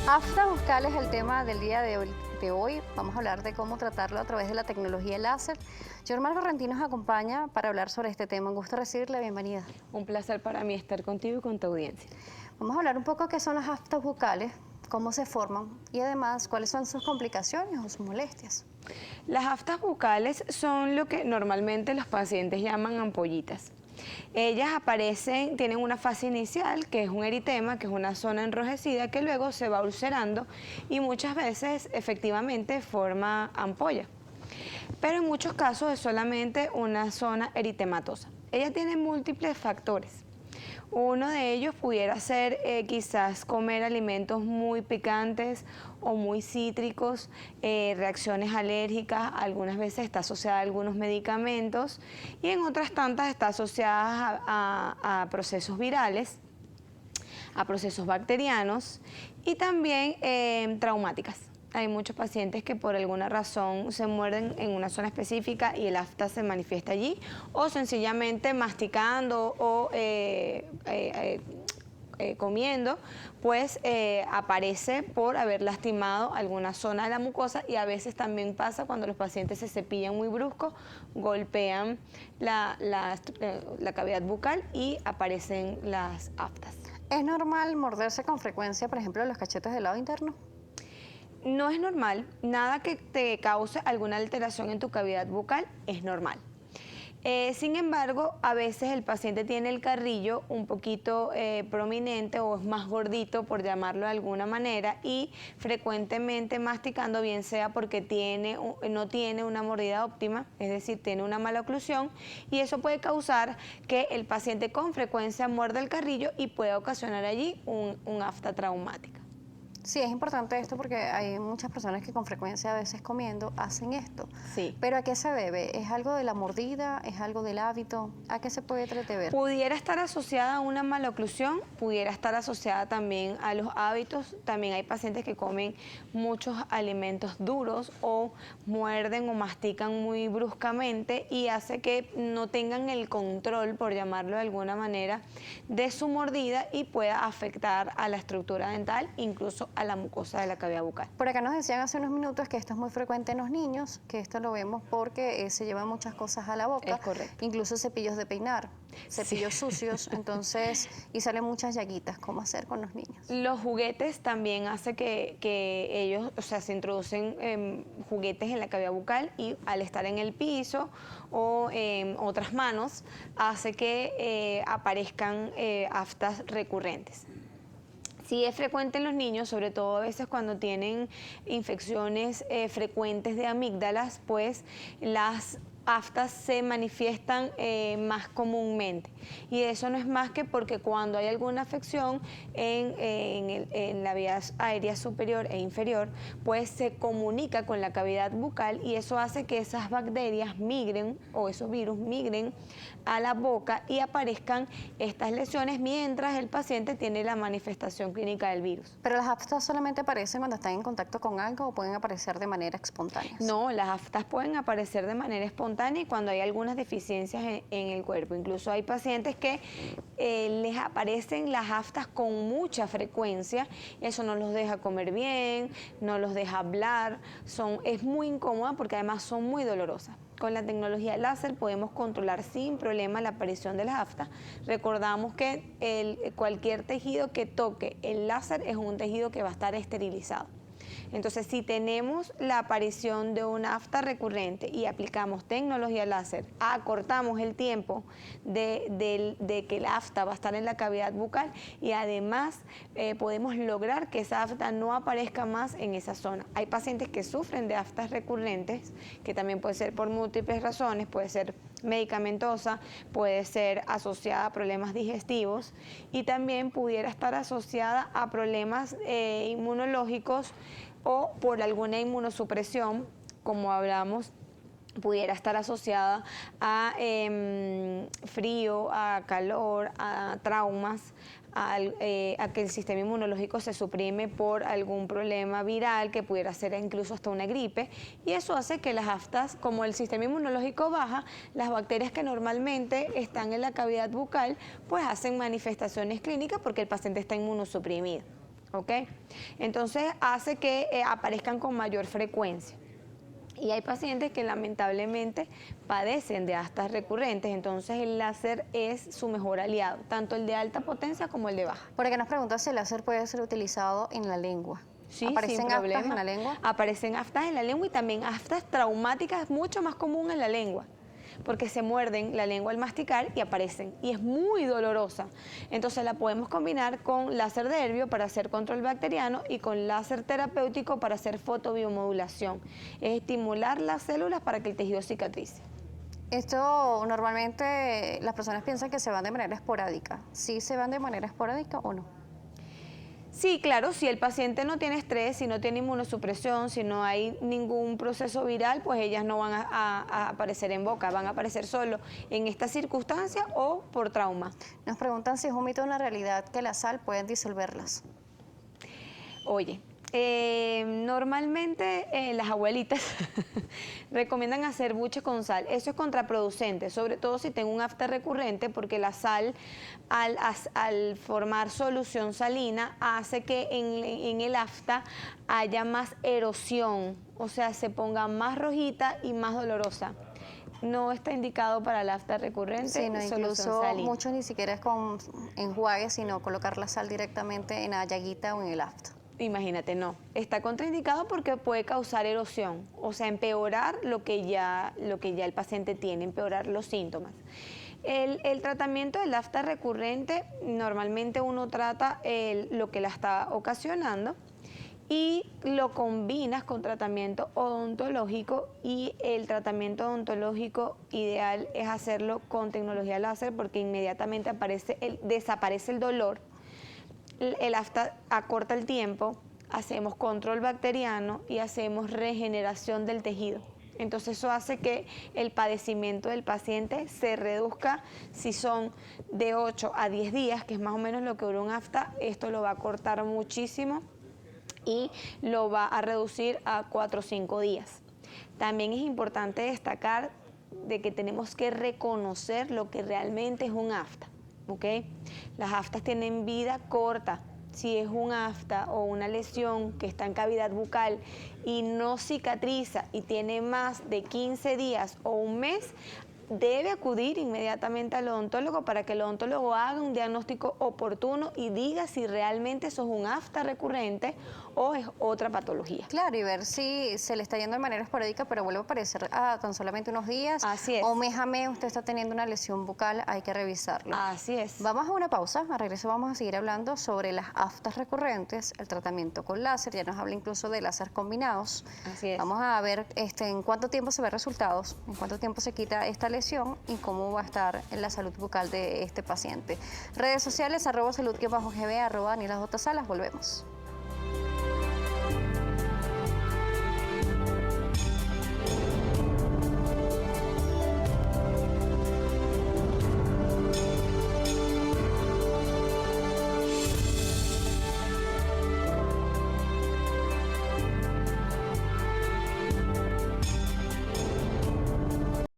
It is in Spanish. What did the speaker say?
Aftas bucales es el tema del día de hoy. Vamos a hablar de cómo tratarlo a través de la tecnología láser. Yormar Correntino nos acompaña para hablar sobre este tema. Un gusto recibirle, bienvenida. Un placer para mí estar contigo y con tu audiencia. Vamos a hablar un poco de qué son las aftas bucales, cómo se forman y además cuáles son sus complicaciones o sus molestias. Las aftas bucales son lo que normalmente los pacientes llaman ampollitas. Ellas aparecen, tienen una fase inicial que es un eritema, que es una zona enrojecida que luego se va ulcerando y muchas veces efectivamente forma ampolla. Pero en muchos casos es solamente una zona eritematosa. Ella tiene múltiples factores. Uno de ellos pudiera ser quizás comer alimentos muy picantes o muy cítricos, reacciones alérgicas, algunas veces está asociada a algunos medicamentos y en otras tantas está asociada a procesos virales, a procesos bacterianos y también traumáticas. Hay muchos pacientes que por alguna razón se muerden en una zona específica y el afta se manifiesta allí, o sencillamente masticando o comiendo, pues aparece por haber lastimado alguna zona de la mucosa, y a veces también pasa cuando los pacientes se cepillan muy brusco, golpean la cavidad bucal y aparecen las aftas. ¿Es normal morderse con frecuencia, por ejemplo, los cachetes del lado interno? No es normal, nada que te cause alguna alteración en tu cavidad bucal es normal. Sin embargo, a veces el paciente tiene el carrillo un poquito prominente o es más gordito, por llamarlo de alguna manera, y frecuentemente masticando, bien sea porque no tiene una mordida óptima, es decir, tiene una mala oclusión, y eso puede causar que el paciente con frecuencia muerda el carrillo y pueda ocasionar allí un afta traumática. Sí, es importante esto porque hay muchas personas que con frecuencia, a veces comiendo, hacen esto. Sí. ¿Pero a qué se debe? ¿Es algo de la mordida? ¿Es algo del hábito? ¿A qué se puede deber? Pudiera estar asociada a una mala oclusión, pudiera estar asociada también a los hábitos. También hay pacientes que comen muchos alimentos duros o muerden o mastican muy bruscamente y hace que no tengan el control, por llamarlo de alguna manera, de su mordida y pueda afectar a la estructura dental, incluso a la mucosa de la cavidad bucal. Por acá nos decían hace unos minutos que esto es muy frecuente en los niños, que esto lo vemos porque se llevan muchas cosas a la boca. Es correcto. Incluso cepillos de peinar, cepillos sucios, entonces, y salen muchas llaguitas. ¿Cómo hacer con los niños? Los juguetes también hace que ellos, se introducen juguetes en la cavidad bucal y al estar en el piso o otras manos, hace que aparezcan aftas recurrentes. Sí es frecuente en los niños, sobre todo a veces cuando tienen infecciones frecuentes de amígdalas, pues las aftas se manifiestan más comúnmente, y eso no es más que porque cuando hay alguna afección en la vía aérea superior e inferior, pues se comunica con la cavidad bucal y eso hace que esas bacterias migren o esos virus migren a la boca y aparezcan estas lesiones mientras el paciente tiene la manifestación clínica del virus. ¿Pero las aftas solamente aparecen cuando están en contacto con algo o pueden aparecer de manera espontánea? No, las aftas pueden aparecer de manera espontánea y cuando hay algunas deficiencias en el cuerpo. Incluso hay pacientes que les aparecen las aftas con mucha frecuencia, eso no los deja comer bien, no los deja hablar, es muy incómoda porque además son muy dolorosas. Con la tecnología láser podemos controlar sin problema la aparición de las aftas. Recordamos que cualquier tejido que toque el láser es un tejido que va a estar esterilizado. Entonces, si tenemos la aparición de una afta recurrente y aplicamos tecnología láser, acortamos el tiempo de que la afta va a estar en la cavidad bucal y además podemos lograr que esa afta no aparezca más en esa zona. Hay pacientes que sufren de aftas recurrentes, que también puede ser por múltiples razones, puede ser medicamentosa, puede ser asociada a problemas digestivos y también pudiera estar asociada a problemas inmunológicos o por alguna inmunosupresión, como hablamos, pudiera estar asociada a frío, a calor, a traumas, a que el sistema inmunológico se suprime por algún problema viral que pudiera ser incluso hasta una gripe, y eso hace que las aftas, como el sistema inmunológico baja, las bacterias que normalmente están en la cavidad bucal pues hacen manifestaciones clínicas porque el paciente está inmunosuprimido. ¿ok? Entonces hace que aparezcan con mayor frecuencia. Y hay pacientes que lamentablemente padecen de aftas recurrentes, entonces el láser es su mejor aliado, tanto el de alta potencia como el de baja. Por acá nos pregunta si el láser puede ser utilizado en la lengua. Sí, ¿Aparecen sin aftas problema. en la lengua? Aparecen aftas en la lengua y también aftas traumáticas, mucho más común en la lengua, porque se muerden la lengua al masticar y aparecen, y es muy dolorosa. Entonces la podemos combinar con láser de Herbio para hacer control bacteriano y con láser terapéutico para hacer fotobiomodulación. Es estimular las células para que el tejido cicatrice. Esto normalmente las personas piensan que se van de manera esporádica. ¿Sí se van de manera esporádica o no? Sí, claro, si el paciente no tiene estrés, si no tiene inmunosupresión, si no hay ningún proceso viral, pues ellas no van a aparecer en boca, van a aparecer solo en esta circunstancia o por trauma. Nos preguntan si es un mito o una realidad que la sal pueden disolverlas. Oye, normalmente las abuelitas recomiendan hacer buche con sal. Eso es contraproducente, sobre todo si tengo un afta recurrente, porque la sal al formar solución salina hace que en el afta haya más erosión, o sea, se ponga más rojita y más dolorosa. No está indicado para el afta recurrente. Sí, no, solución incluso salina. muchos ni siquiera es con enjuague, sino colocar la sal directamente en la llaguita o en el afta. Imagínate, no. Está contraindicado porque puede causar erosión, o sea, empeorar lo que ya el paciente tiene, empeorar los síntomas. El tratamiento del afta recurrente, normalmente uno trata lo que la está ocasionando y lo combinas con tratamiento odontológico, y el tratamiento odontológico ideal es hacerlo con tecnología láser porque inmediatamente desaparece el dolor. El afta acorta el tiempo, hacemos control bacteriano y hacemos regeneración del tejido. Entonces eso hace que el padecimiento del paciente se reduzca. Si son de 8 a 10 días, que es más o menos lo que dura un afta, esto lo va a cortar muchísimo y lo va a reducir a 4 o 5 días. También es importante destacar de que tenemos que reconocer lo que realmente es un afta. ¿Okay? Las aftas tienen vida corta. Si es un afta o una lesión que está en cavidad bucal y no cicatriza y tiene más de 15 días o un mes, debe acudir inmediatamente al odontólogo para que el odontólogo haga un diagnóstico oportuno y diga si realmente eso es un afta recurrente o es otra patología. Claro, y ver si se le está yendo de manera esporádica, pero vuelve a aparecer tan solamente unos días. Así es. O mes a mes usted está teniendo una lesión bucal, hay que revisarlo. Así es. Vamos a una pausa, a regreso vamos a seguir hablando sobre las aftas recurrentes, el tratamiento con láser, ya nos habla incluso de láser combinados. Así es. Vamos a ver en cuánto tiempo se ven resultados, en cuánto tiempo se quita esta lesión y cómo va a estar en la salud bucal de este paciente. Redes sociales, @salud_gb, @DanielaJSalas, volvemos.